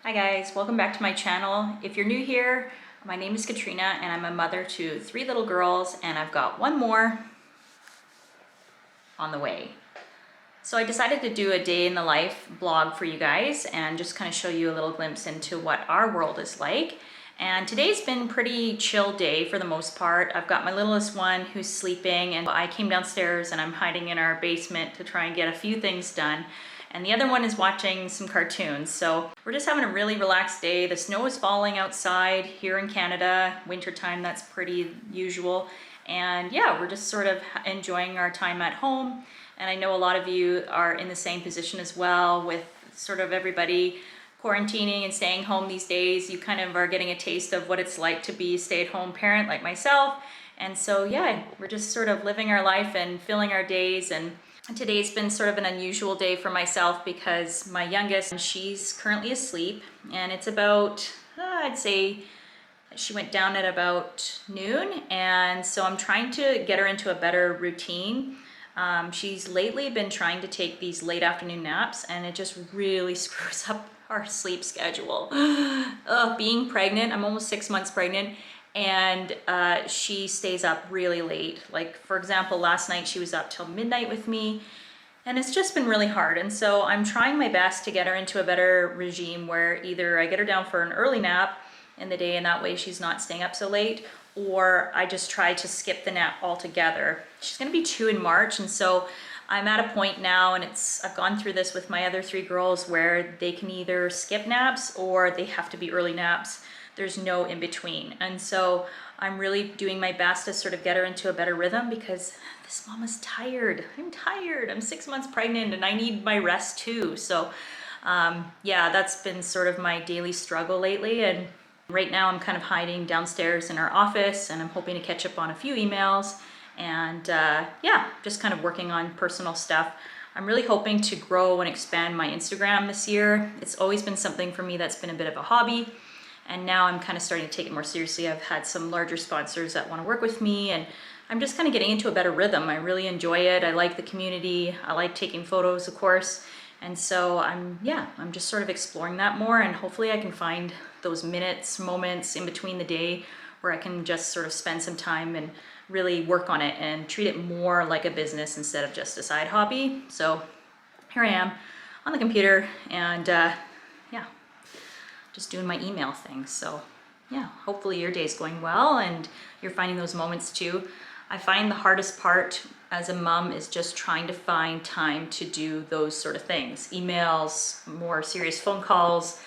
Hi guys, welcome back to my channel. If you're new here, my name is Katrina and I'm a mother to 3 little girls and I've got one more on the way. So I decided to do a day in the life vlog for you guys and just kind of show you a little glimpse into what our world is like. And today's been pretty chill day for the most part. I've got my littlest one who's sleeping and I came downstairs and I'm hiding in our basement to try and get a few things done. And the other one is watching some cartoons. So we're just having a really relaxed day. The snow is falling outside here in Canada. Wintertime, that's pretty usual. And yeah, we're just sort of enjoying our time at home. And I know a lot of you are in the same position as well with sort of everybody quarantining and staying home these days. You kind of are getting a taste of what it's like to be a stay-at-home parent like myself. And so yeah, we're just sort of living our life and filling our days. And today's been sort of an unusual day for myself because my youngest, she's currently asleep and it's about, I'd say she went down at about noon. And so I'm trying to get her into a better routine. She's lately been trying to take these late afternoon naps and it just really screws up our sleep schedule. Being pregnant, I'm almost 6 months pregnant, and she stays up really late. Like for example, last night she was up till midnight with me and it's just been really hard. And so I'm trying my best to get her into a better regime where either I get her down for an early nap in the day and that way she's not staying up so late, or I just try to skip the nap altogether. She's gonna be 2 in March, and so I'm at a point now, and I've gone through this with my other 3 girls where they can either skip naps or they have to be early naps. There's no in between. And so I'm really doing my best to sort of get her into a better rhythm because this mama's tired. I'm tired. I'm 6 months pregnant and I need my rest too. So yeah, that's been sort of my daily struggle lately. And right now I'm kind of hiding downstairs in our office and I'm hoping to catch up on a few emails and yeah, just kind of working on personal stuff. I'm really hoping to grow and expand my Instagram this year. It's always been something for me that's been a bit of a hobby. And now I'm kind of starting to take it more seriously. I've had some larger sponsors that want to work with me and I'm just kind of getting into a better rhythm. I really enjoy it. I like the community. I like taking photos, of course. And so I'm just sort of exploring that more and hopefully I can find those moments in between the day where I can just sort of spend some time and really work on it and treat it more like a business instead of just a side hobby. So here I am on the computer and yeah, just doing my email thing. So yeah, hopefully your day's going well and you're finding those moments too. I find the hardest part as a mom is just trying to find time to do those sort of things. Emails, more serious phone calls,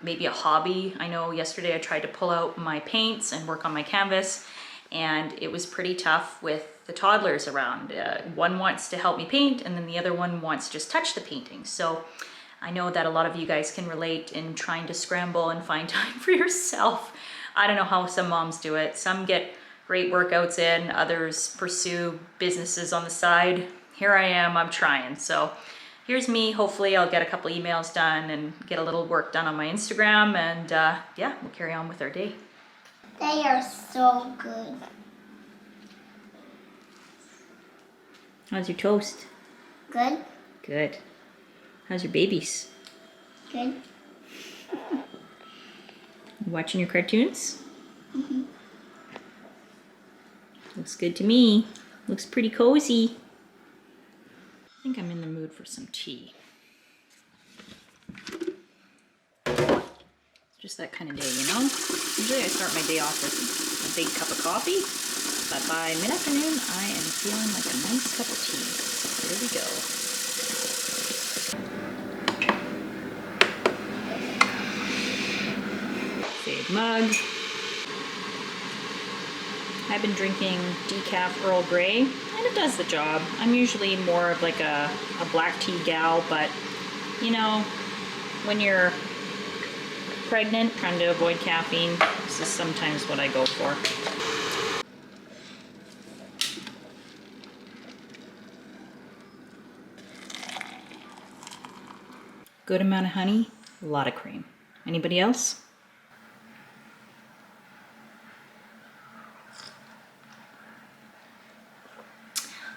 maybe a hobby. I know yesterday I tried to pull out my paints and work on my canvas and it was pretty tough with the toddlers around. One wants to help me paint and then the other one wants to just touch the painting. So I know that a lot of you guys can relate in trying to scramble and find time for yourself. I don't know how some moms do it. Some get great workouts in, others pursue businesses on the side. Here I am, I'm trying. So here's me. Hopefully I'll get a couple emails done and get a little work done on my Instagram and yeah, we'll carry on with our day. They are so good. How's your toast? Good? Good. How's your babies? Good. You watching your cartoons? Mm-hmm. Looks good to me. Looks pretty cozy. I think I'm in the mood for some tea. Just that kind of day, you know? Usually I start my day off with a big cup of coffee, but by mid-afternoon I am feeling like a nice cup of tea. So here we go. Big mug. I've been drinking decaf Earl Grey, and it does the job. I'm usually more of like a black tea gal, but you know, when you're pregnant, trying to avoid caffeine, this is sometimes what I go for. Good amount of honey, a lot of cream. Anybody else?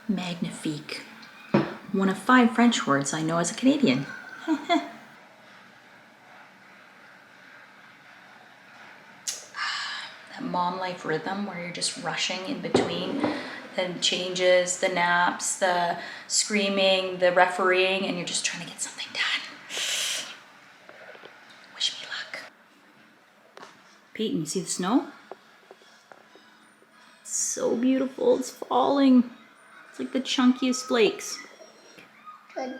Magnifique. One of 5 French words I know as a Canadian. mom life rhythm where you're just rushing in between the changes, the naps, the screaming, the refereeing, and you're just trying to get something done. Wish me luck. Peyton, you see the snow? It's so beautiful, it's falling. It's like the chunkiest flakes. Good.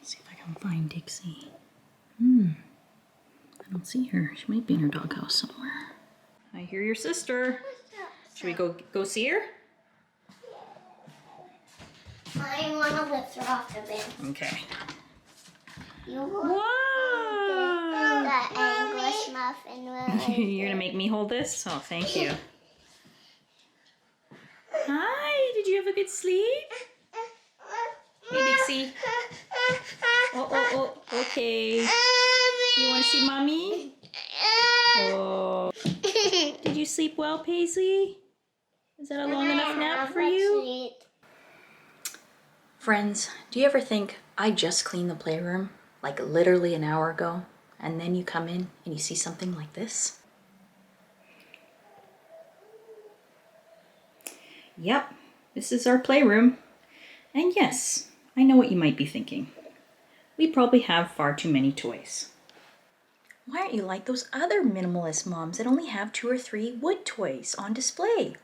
See if I can find Dixie. I don't see her. She might be in her doghouse somewhere. I hear your sister. Should we go see her? I want to lift her off the bed. Okay. You Whoa! the English muffin. You're gonna make me hold this? Oh, thank you. Hi, did you have a good sleep? Hey, Dixie. Oh, okay. You wanna see mommy? Oh. Did you sleep well, Paisley? Is that a long enough nap for you? Friends, do you ever think, I just cleaned the playroom, like literally an hour ago, and then you come in and you see something like this? Yep, this is our playroom. And yes, I know what you might be thinking. We probably have far too many toys. Why aren't you like those other minimalist moms that only have 2 or 3 wood toys on display?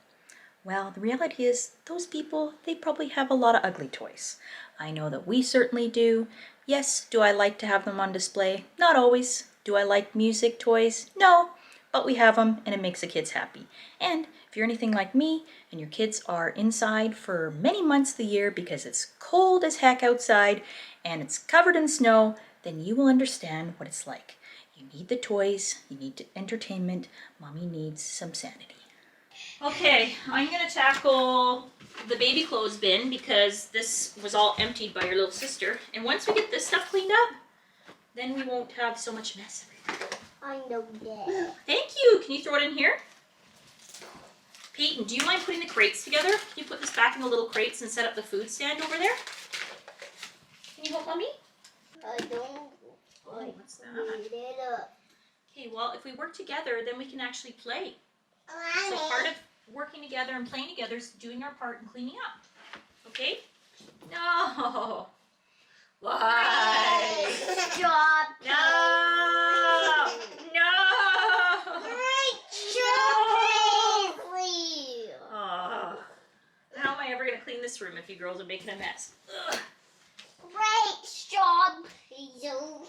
Well, the reality is those people, they probably have a lot of ugly toys. I know that we certainly do. Yes, do I like to have them on display? Not always. Do I like music toys? No, but we have them and it makes the kids happy. And if you're anything like me and your kids are inside for many months of the year because it's cold as heck outside and it's covered in snow, then you will understand what it's like. You need the toys, you need entertainment, mommy needs some sanity. Okay, I'm gonna tackle the baby clothes bin because this was all emptied by your little sister. And once we get this stuff cleaned up, then we won't have so much mess everywhere. I know that. Thank you. Can you throw it in here? Peyton, do you mind putting the crates together? Can you put this back in the little crates and set up the food stand over there? Can you help mommy? I don't. Oh, what's that? It up. Okay, well, if we work together, then we can actually play. So part of working together and playing together is doing our part and cleaning up. Okay? No. Why? Stop. No. No. Great job, Paisley. Oh. How am I ever going to clean this room if you girls are making a mess? Ugh. Great job, Hazel.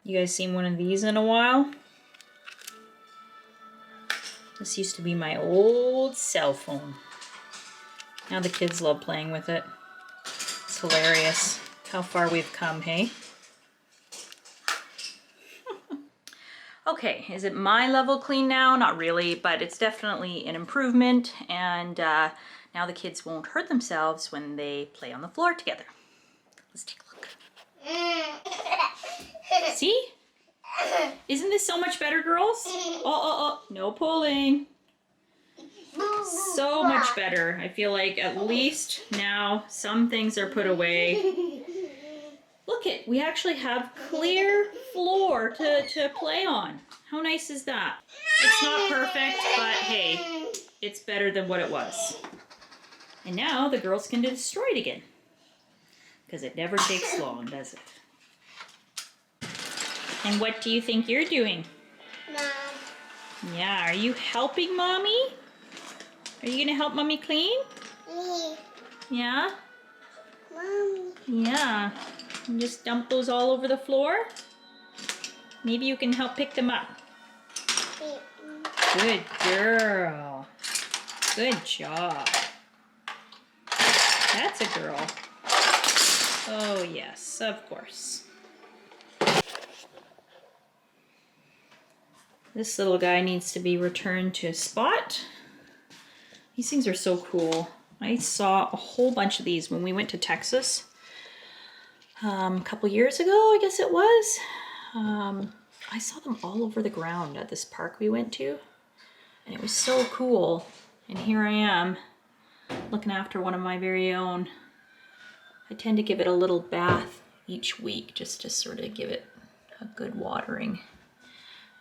You guys seen one of these in a while? This used to be my old cell phone. Now the kids love playing with it. It's hilarious how far we've come, hey? Okay, is it my level clean now? Not really, but it's definitely an improvement, and now the kids won't hurt themselves when they play on the floor together. Let's take a look. See? Isn't this so much better, girls? Oh, no pulling. So much better. I feel like at least now some things are put away. Look it, we actually have clear floor to play on. How nice is that? It's not perfect, but hey, it's better than what it was. And now the girls can destroy it again. Because it never takes long, does it? And what do you think you're doing? Mom. Yeah, are you helping mommy? Are you gonna help mommy clean? Me. Yeah? Mommy. Yeah. And just dump those all over the floor? Maybe you can help pick them up. Good girl. Good job. That's a girl. Oh yes, of course. This little guy needs to be returned to a spot. These things are so cool. I saw a whole bunch of these when we went to Texas a couple years ago, I guess it was. I saw them all over the ground at this park we went to, and it was so cool. And here I am looking after one of my very own. I tend to give it a little bath each week just to sort of give it a good watering.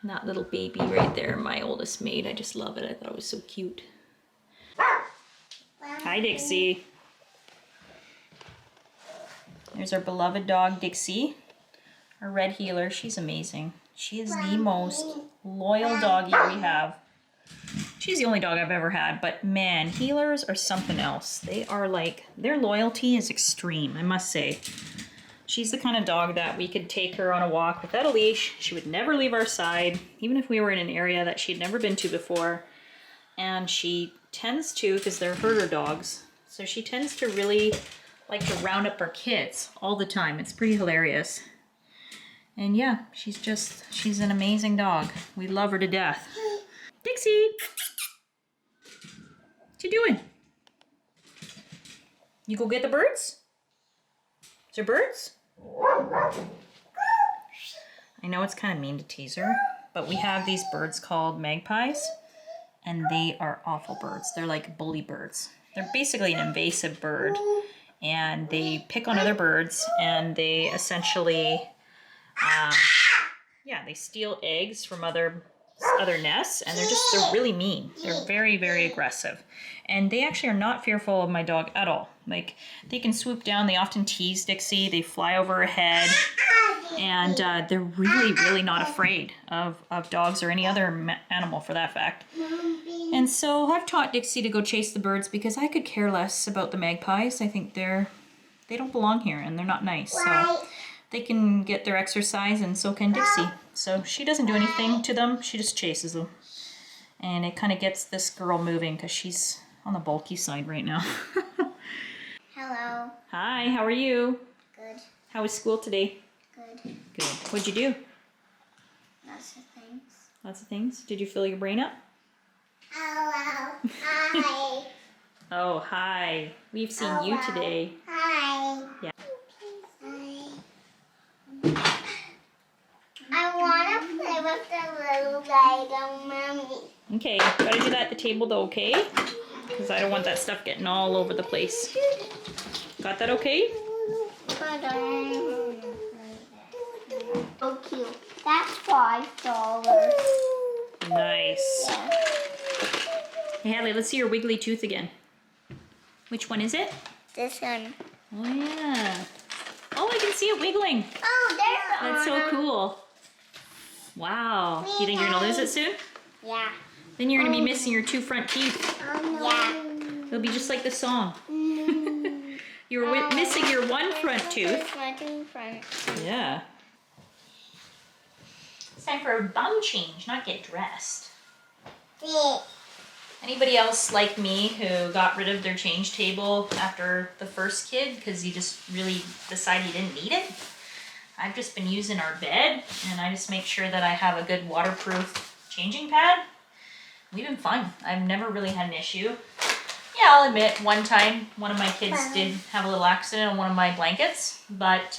And that little baby right there, my oldest maid, I just love it. I thought it was so cute. Hi, Dixie. There's our beloved dog, Dixie. Our red heeler. She's amazing. She is the most loyal doggy we have. She's the only dog I've ever had, but man, heelers are something else. They are like, their loyalty is extreme, I must say. She's the kind of dog that we could take her on a walk without a leash. She would never leave our side, even if we were in an area that she'd never been to before. And she tends to, because they're herder dogs, so she tends to really like to round up her kids all the time. It's pretty hilarious. And yeah, she's an amazing dog. We love her to death. Dixie! What you doing? You go get the birds? Is there birds? I know it's kind of mean to tease her, but we have these birds called magpies, and they are awful birds. They're like bully birds. They're basically an invasive bird, and they pick on other birds, and they essentially, they steal eggs from other nests, and they're really mean. They're very, very aggressive. And they actually are not fearful of my dog at all. Like, they can swoop down. They often tease Dixie. They fly over her head. And they're really, really not afraid of dogs or any other animal for that fact. And so I've taught Dixie to go chase the birds because I could care less about the magpies. I think they don't belong here and they're not nice. So they can get their exercise and so can Dixie. So she doesn't do anything to them. She just chases them. And it kind of gets this girl moving because she's on the bulky side right now. Hello. Hi, how are you? Good. How was school today? Good. Good. What'd you do? Lots of things. Lots of things. Did you fill your brain up? Hello. Hi. Oh, hi. We've seen you today. Hi. Yeah. Hi. I want to play with the little Lego mommy. Okay, gotta do that at the table though, okay? Because I don't want that stuff getting all over the place. Got that okay? So cute. That's $5. Nice. Yeah. Hey, Hadley, let's see your wiggly tooth again. Which one is it? This one. Oh, yeah. Oh, I can see it wiggling. Oh, there's That's so cool. Wow. Do you think you're gonna lose it soon? Yeah. Then you're gonna be missing your two front teeth. Yeah. It'll be just like the song. You were missing your one front tooth. My two front. Yeah. It's time for a bum change, not get dressed. Yeah. Anybody else like me who got rid of their change table after the first kid because you just really decided you didn't need it? I've just been using our bed, and I just make sure that I have a good waterproof changing pad. We've been fine. I've never really had an issue. Yeah, I'll admit, one time, one of my kids did have a little accident on one of my blankets, but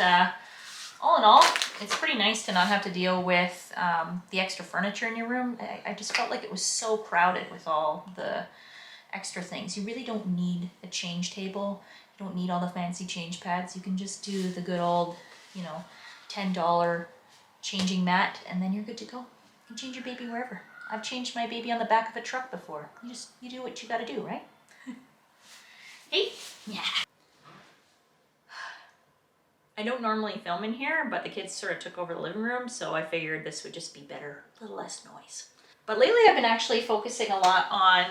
all in all, it's pretty nice to not have to deal with the extra furniture in your room. I just felt like it was so crowded with all the extra things. You really don't need a change table. You don't need all the fancy change pads. You can just do the good old, $10 changing mat, and then you're good to go. You can change your baby wherever. I've changed my baby on the back of a truck before. You do what you gotta do, right? Hey, yeah. I don't normally film in here, but the kids sort of took over the living room, so I figured this would just be better, a little less noise. But lately I've been actually focusing a lot on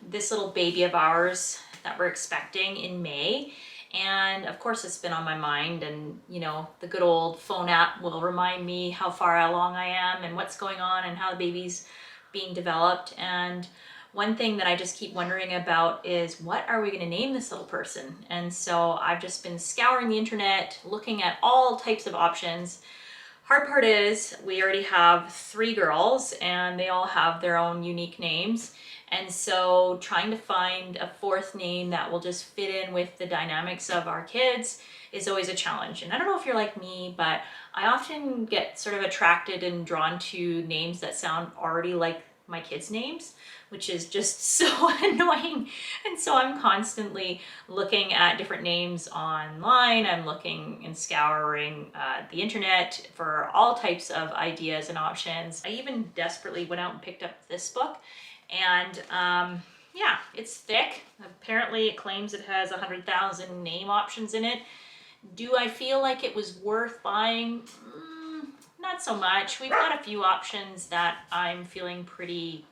this little baby of ours that we're expecting in May. And of course it's been on my mind, and the good old phone app will remind me how far along I am and what's going on and how the baby's being developed. And one thing that I just keep wondering about is, what are we going to name this little person? And so I've just been scouring the internet, looking at all types of options. Hard part is we already have 3 girls and they all have their own unique names. And so trying to find a 4th name that will just fit in with the dynamics of our kids is always a challenge. And I don't know if you're like me, but I often get sort of attracted and drawn to names that sound already like my kids' names, which is just so annoying. And so I'm constantly looking at different names online. I'm looking and scouring the internet for all types of ideas and options. I even desperately went out and picked up this book, and yeah, it's thick. Apparently it claims it has 100,000 name options in it. Do I feel like it was worth buying? Not so much. We've got a few options that I'm feeling pretty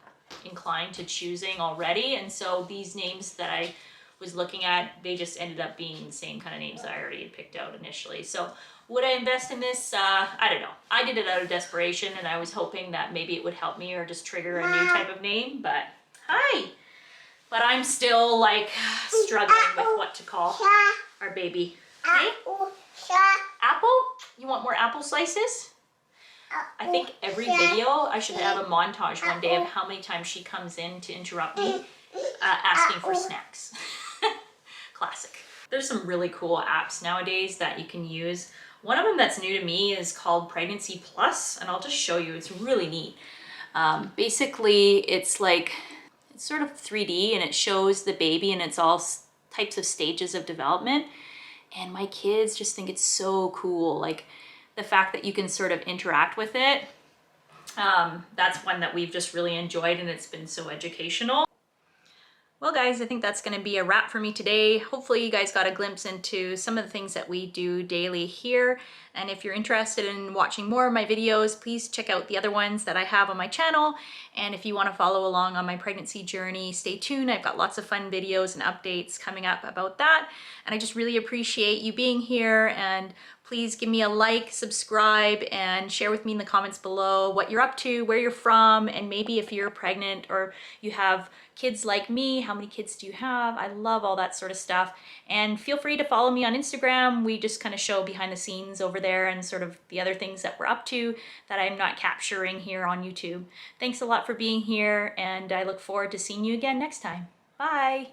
inclined to choosing already, and so these names that I was looking at, they just ended up being the same kind of names that I already had picked out initially. So would I invest in this? I don't know. I did it out of desperation, and I was hoping that maybe it would help me or just trigger a new type of name. But hi. But I'm still like struggling with what to call our baby. Hey? Apple? You want more apple slices? I think every video I should have a montage one day of how many times she comes in to interrupt me asking for snacks. Classic. There's some really cool apps nowadays that you can use. One of them that's new to me is called Pregnancy Plus, and I'll just show you. It's really neat. Basically, it's like, it's sort of 3D, and it shows the baby and it's all types of stages of development. And my kids just think it's so cool. Like, the fact that you can sort of interact with it. That's one that we've just really enjoyed, and it's been so educational. Well guys, I think that's going to be a wrap for me today. Hopefully you guys got a glimpse into some of the things that we do daily here. And if you're interested in watching more of my videos, please check out the other ones that I have on my channel. And if you want to follow along on my pregnancy journey, stay tuned. I've got lots of fun videos and updates coming up about that. And I just really appreciate you being here, and please give me a like, subscribe, and share with me in the comments below what you're up to, where you're from, and maybe if you're pregnant or you have kids like me, how many kids do you have? I love all that sort of stuff. And feel free to follow me on Instagram. We just kind of show behind the scenes over there and sort of the other things that we're up to that I'm not capturing here on YouTube. Thanks a lot for being here, and I look forward to seeing you again next time. Bye.